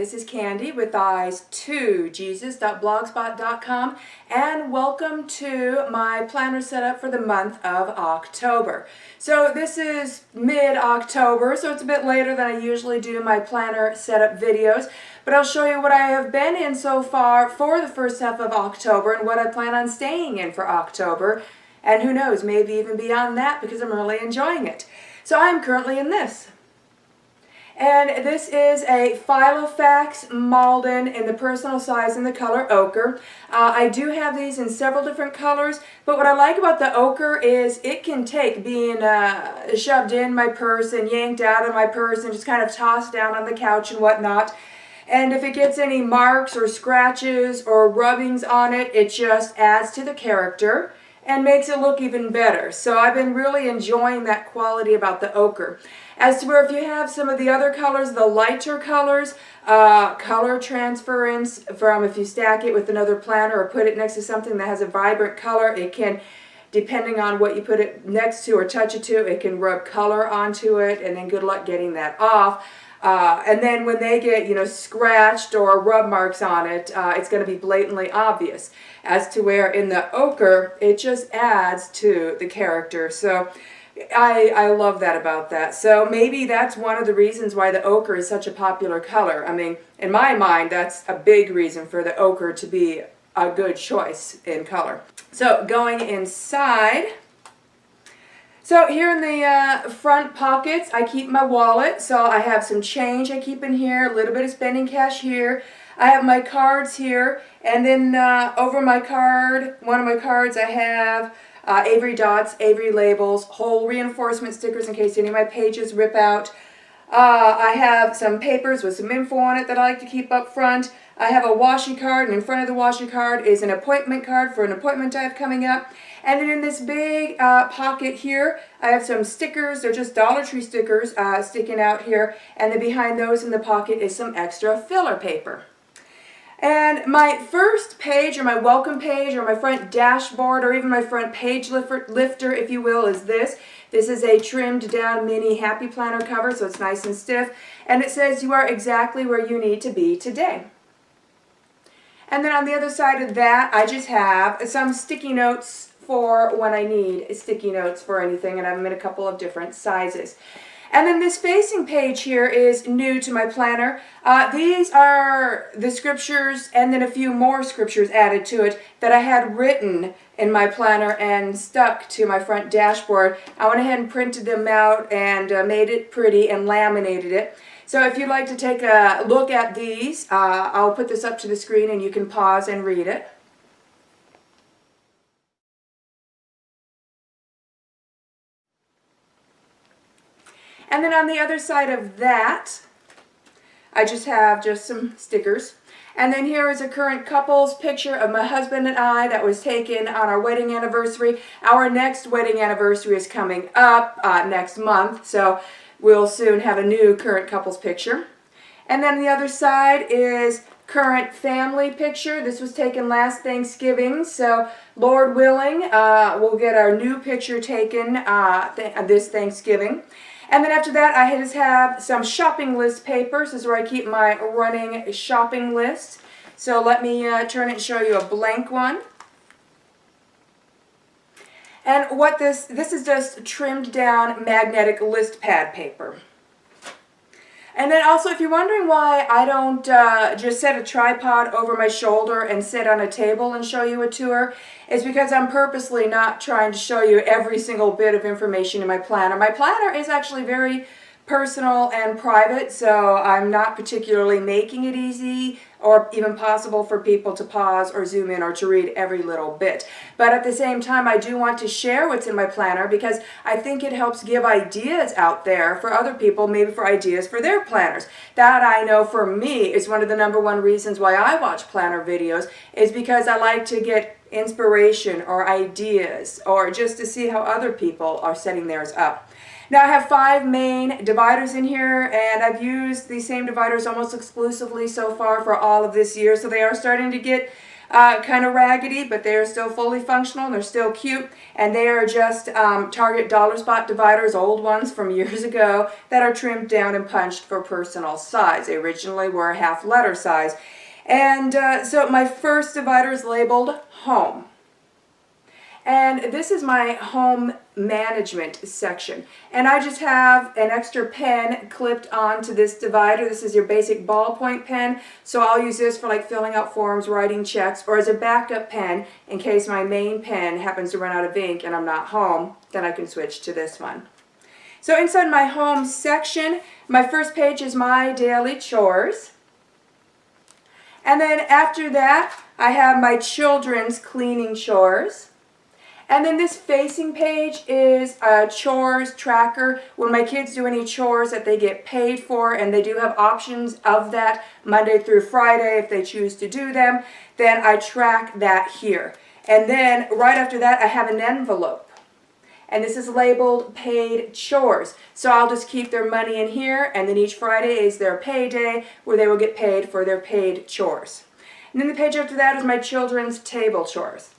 this is Candy with eyes2jesus.blogspot.com, and welcome to my planner setup for the month of October. So this is mid-October, so it's a bit later than I usually do my planner setup videos, but I'll show you what I have been in so far for the first half of October and what I plan on staying in for October, and who knows, maybe even beyond that, because I'm really enjoying it. So I'm currently in this. And this is a Filofax Malden in the personal size in the color ochre. I do have these in several different colors, but what I like about the ochre is it can take being shoved in my purse and yanked out of my purse and just kind of tossed down on the couch and whatnot. And if it gets any marks or scratches or rubbings on it, it just adds to the character and makes it look even better. So I've been really enjoying that quality about the ochre. As to where if you have some of the other colors, the lighter colors, color transference from if you stack it with another planner or put it next to something that has a vibrant color, it can, depending on what you put it next to or touch it to, it can rub color onto it, and then good luck getting that off. And then when they get, scratched or rub marks on it, it's going to be blatantly obvious. As to where in the ochre, it just adds to the character. So I love that about that. So maybe that's one of the reasons why the ochre is such a popular color. I mean, in my mind, that's a big reason for the ochre to be a good choice in color. So going inside. So here in the front pockets, I keep my wallet. So I have some change I keep in here, a little bit of spending cash here. I have my cards here, and then over my card, one of my cards, I have Avery dots, Avery labels, whole reinforcement stickers in case any of my pages rip out. I have some papers with some info on it that I like to keep up front. I have a washi card, and in front of the washi card is an appointment card for an appointment I have coming up. And then in this big pocket here, I have some stickers. They're just Dollar Tree stickers sticking out here. And then behind those in the pocket is some extra filler paper. And my first page, or my welcome page, or my front dashboard, or even my front page lifter, if you will, is this. This is a trimmed down mini Happy Planner cover, so it's nice and stiff. And it says you are exactly where you need to be today. And then on the other side of that, I just have some sticky notes for when I need sticky notes for anything, and I have them in a couple of different sizes. And then this facing page here is new to my planner. These are the scriptures and then a few more scriptures added to it that I had written in my planner and stuck to my front dashboard. I went ahead and printed them out and made it pretty and laminated it. So if you'd like to take a look at these, I'll put this up to the screen and you can pause and read it. And then on the other side of that, I just have some stickers. And then here is a current couples picture of my husband and I that was taken on our wedding anniversary. Our next wedding anniversary is coming up next month, so we'll soon have a new current couples picture. And then the other side is current family picture. This was taken last Thanksgiving, so Lord willing, we'll get our new picture taken this Thanksgiving. And then after that, I just have some shopping list papers. This is where I keep my running shopping list. So let me turn it and show you a blank one. And what this is just trimmed down magnetic list pad paper. And then also, if you're wondering why I don't just set a tripod over my shoulder and sit on a table and show you a tour, it's because I'm purposely not trying to show you every single bit of information in my planner. My planner is actually very personal and private, so I'm not particularly making it easy or even possible for people to pause or zoom in or to read every little bit. But at the same time, I do want to share what's in my planner because I think it helps give ideas out there for other people, maybe for ideas for their planners. That I know for me is one of the #1 reasons why I watch planner videos, is because I like to get inspiration or ideas or just to see how other people are setting theirs up. Now I have 5 main dividers in here, and I've used these same dividers almost exclusively so far for all of this year, so they are starting to get kind of raggedy, but they are still fully functional and they're still cute. And they are just Target dollar spot dividers, old ones from years ago, that are trimmed down and punched for personal size. They originally were half letter size. And so my first divider is labeled Home. And this is my home management section. And I just have an extra pen clipped onto this divider. This is your basic ballpoint pen. So I'll use this for like filling out forms, writing checks, or as a backup pen in case my main pen happens to run out of ink and I'm not home, then I can switch to this one. So inside my home section, my first page is my daily chores. And then after that, I have my children's cleaning chores. And then this facing page is a chores tracker. When my kids do any chores that they get paid for, and they do have options of that Monday through Friday if they choose to do them, then I track that here. And then right after that, I have an envelope. And this is labeled paid chores. So I'll just keep their money in here, and then each Friday is their payday where they will get paid for their paid chores. And then the page after that is my children's table chores.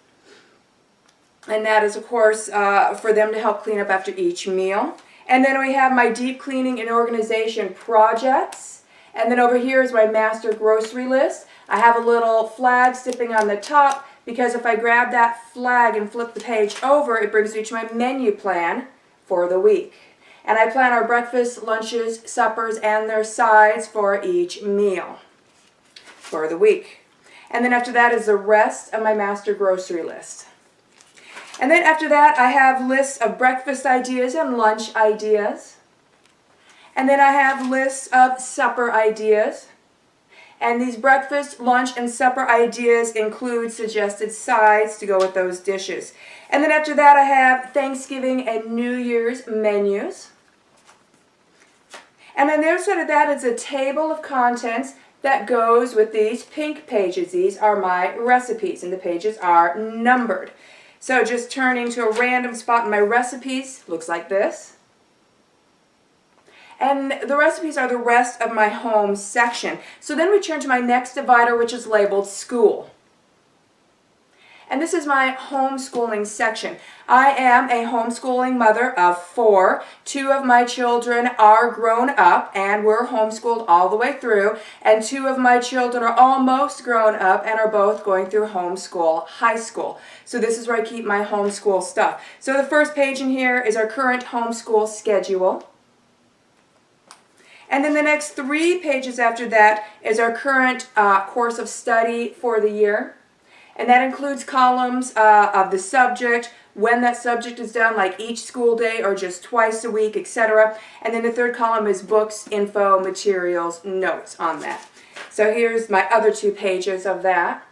And that is, of course, for them to help clean up after each meal. And then we have my deep cleaning and organization projects. And then over here is my master grocery list. I have a little flag sticking on the top because if I grab that flag and flip the page over, it brings me to my menu plan for the week. And I plan our breakfasts, lunches, suppers, and their sides for each meal for the week. And then after that is the rest of my master grocery list. And then after that, I have lists of breakfast ideas and lunch ideas. And then I have lists of supper ideas. And these breakfast, lunch, and supper ideas include suggested sides to go with those dishes. And then after that, I have Thanksgiving and New Year's menus. And on the other side of that is a table of contents that goes with these pink pages. These are my recipes, and the pages are numbered. So just turning to a random spot in my recipes, looks like this. And the recipes are the rest of my home section. So then we turn to my next divider, which is labeled school. And this is my homeschooling section. I am a homeschooling mother of 4. 2 of my children are grown up and were homeschooled all the way through. And 2 of my children are almost grown up and are both going through homeschool high school. So this is where I keep my homeschool stuff. So the first page in here is our current homeschool schedule. And then the next 3 pages after that is our current course of study for the year. And that includes columns of the subject, when that subject is done, like each school day or just twice a week, etc. And then the third column is books, info, materials, notes on that. So here's my other 2 pages of that.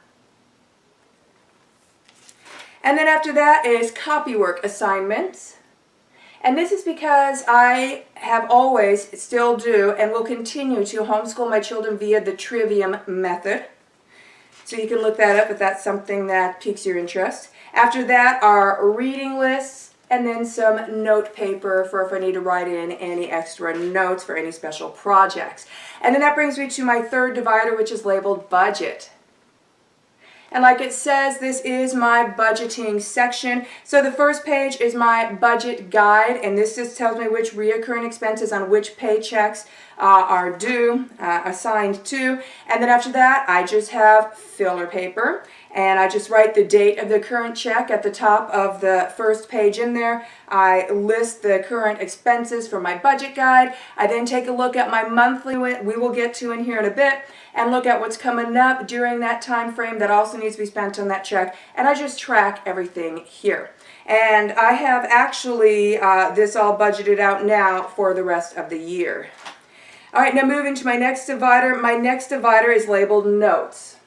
And then after that is copywork assignments. And this is because I have always, still do, and will continue to homeschool my children via the Trivium method. So you can look that up if that's something that piques your interest. After that are reading lists and then some note paper for if I need to write in any extra notes for any special projects. And then that brings me to my third divider, which is labeled budget. And like it says, this is my budgeting section. So the first page is my budget guide, and this just tells me which reoccurring expenses on which paychecks are due, assigned to. And then after that, I just have filler paper, and I just write the date of the current check at the top of the first page in there. I list the current expenses for my budget guide. I then take a look at my monthly, we will get to in here in a bit, and look at what's coming up during that time frame that also needs to be spent on that check, and I just track everything here. And I have actually this all budgeted out now for the rest of the year. All right, now moving to my next divider. My next divider is labeled notes.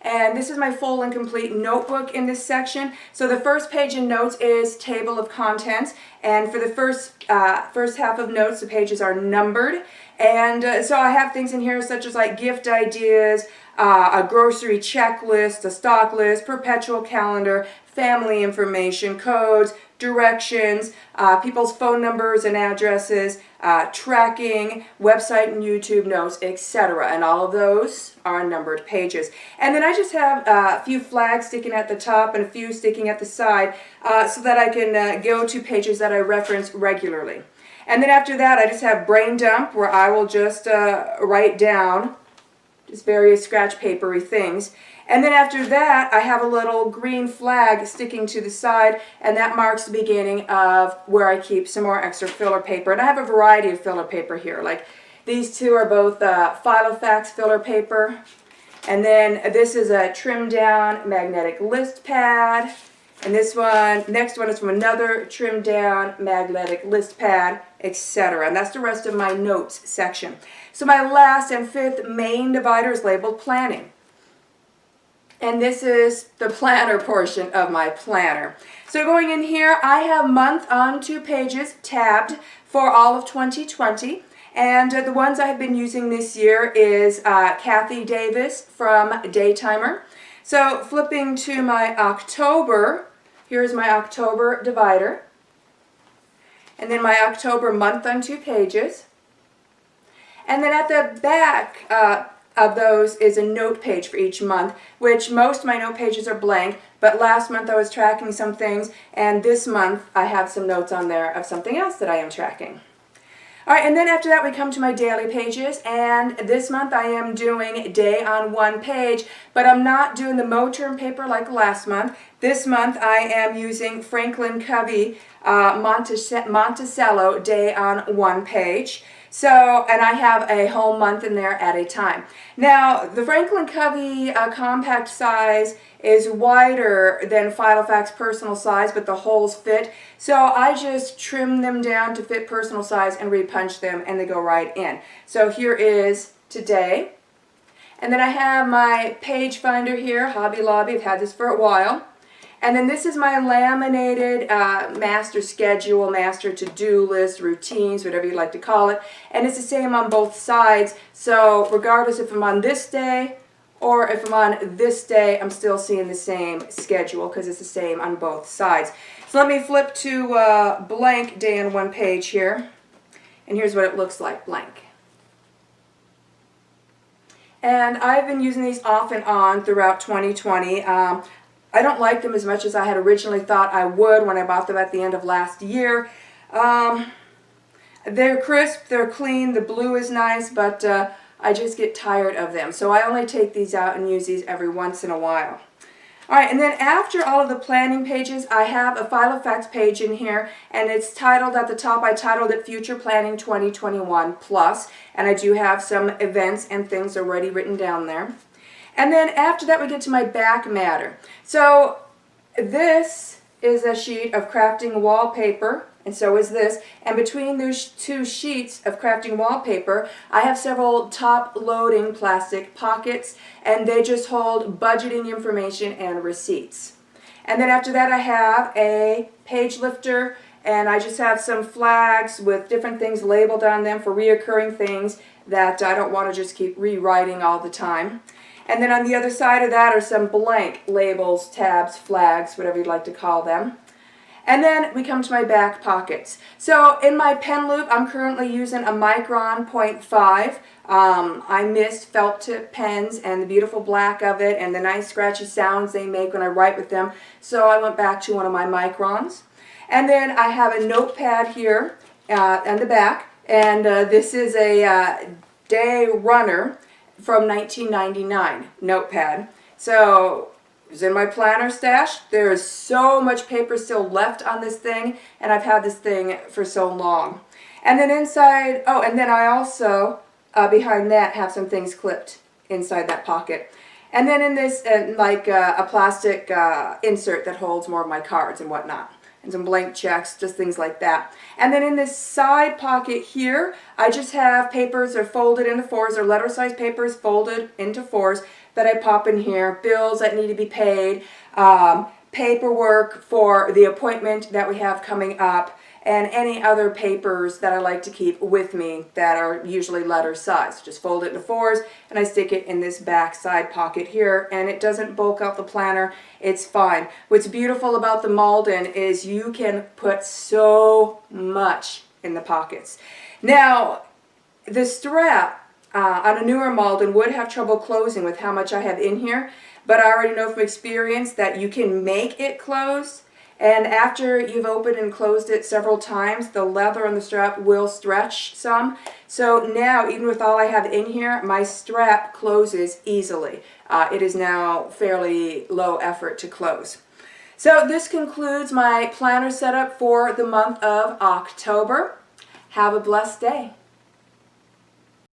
And this is my full and complete notebook in this section. So the first page in notes is table of contents. And for the first half of notes, the pages are numbered. And so I have things in here such as like gift ideas, a grocery checklist, a stock list, perpetual calendar, family information, codes, directions, people's phone numbers and addresses, tracking, website and YouTube notes, etc. And all of those are numbered pages. And then I just have a few flags sticking at the top and a few sticking at the side so that I can go to pages that I reference regularly. And then after that, I just have brain dump, where I will just write down just various scratch papery things. And then after that, I have a little green flag sticking to the side, and that marks the beginning of where I keep some more extra filler paper. And I have a variety of filler paper here. Like these two are both Filofax filler paper. And then this is a trimmed down magnetic list pad. And this one, next one is from another trimmed down magnetic list pad, etc. And that's the rest of my notes section. So my last and fifth main divider is labeled planning. And this is the planner portion of my planner. So going in here, I have month on 2 pages tabbed for all of 2020. And the ones I have been using this year is Kathy Davis from Daytimer. So flipping to my October, here's my October divider. And then my October month on 2 pages. And then at the back of those is a note page for each month, which most of my note pages are blank, but last month I was tracking some things, and this month I have some notes on there of something else that I am tracking. All right, and then after that we come to my daily pages, and this month I am doing day on 1 page, but I'm not doing the Moterm paper like last month. This month I am using Franklin Covey Monticello day on 1 page. So, and I have a whole month in there at a time. Now, the Franklin Covey compact size is wider than Filofax personal size, but the holes fit. So I just trim them down to fit personal size and repunch them, and they go right in. So here is today. And then I have my page finder here, Hobby Lobby. I've had this for a while. And then this is my laminated master schedule, master to-do list, routines, whatever you like to call it. And it's the same on both sides. So regardless if I'm on this day or if I'm on this day, I'm still seeing the same schedule because it's the same on both sides. So let me flip to blank day on 1 page here. And here's what it looks like, blank. And I've been using these off and on throughout 2020. I don't like them as much as I had originally thought I would when I bought them at the end of last year. They're crisp, they're clean, the blue is nice, but I just get tired of them. So I only take these out and use these every once in a while. Alright, and then after all of the planning pages, I have a Filofax page in here, and it's titled at the top, I titled it Future Planning 2021 Plus, and I do have some events and things already written down there. And then after that we get to my back matter. So this is a sheet of crafting wallpaper, and so is this. And between those 2 sheets of crafting wallpaper, I have several top-loading plastic pockets, and they just hold budgeting information and receipts. And then after that I have a page lifter, and I just have some flags with different things labeled on them for reoccurring things that I don't want to just keep rewriting all the time. And then on the other side of that are some blank labels, tabs, flags, whatever you'd like to call them. And then we come to my back pockets. So in my pen loop, I'm currently using a Micron 0.5. I missed felt tip pens and the beautiful black of it and the nice scratchy sounds they make when I write with them. So I went back to one of my Microns. And then I have a notepad here on the back. And this is a Day Runner from 1999 notepad. So it was in my planner stash. There is so much paper still left on this thing, and I've had this thing for so long. And then inside, oh, and then I also, behind that, have some things clipped inside that pocket. And then in this, like a plastic insert that holds more of my cards and whatnot. And some blank checks, just things like that. And then in this side pocket here, I just have papers that are folded into 4s, or letter size papers folded into 4s that I pop in here, bills that need to be paid, paperwork for the appointment that we have coming up, and any other papers that I like to keep with me that are usually letter size. Just fold it into fours and I stick it in this back side pocket here, and it doesn't bulk out the planner. It's fine. What's beautiful about the Malden is you can put so much in the pockets. Now, the strap on a newer Malden would have trouble closing with how much I have in here, but I already know from experience that you can make it close, and after you've opened and closed it several times, the leather on the strap will stretch some. So now, even with all I have in here, my strap closes easily. It is now fairly low effort to close. So this concludes my planner setup for the month of October. Have a blessed day.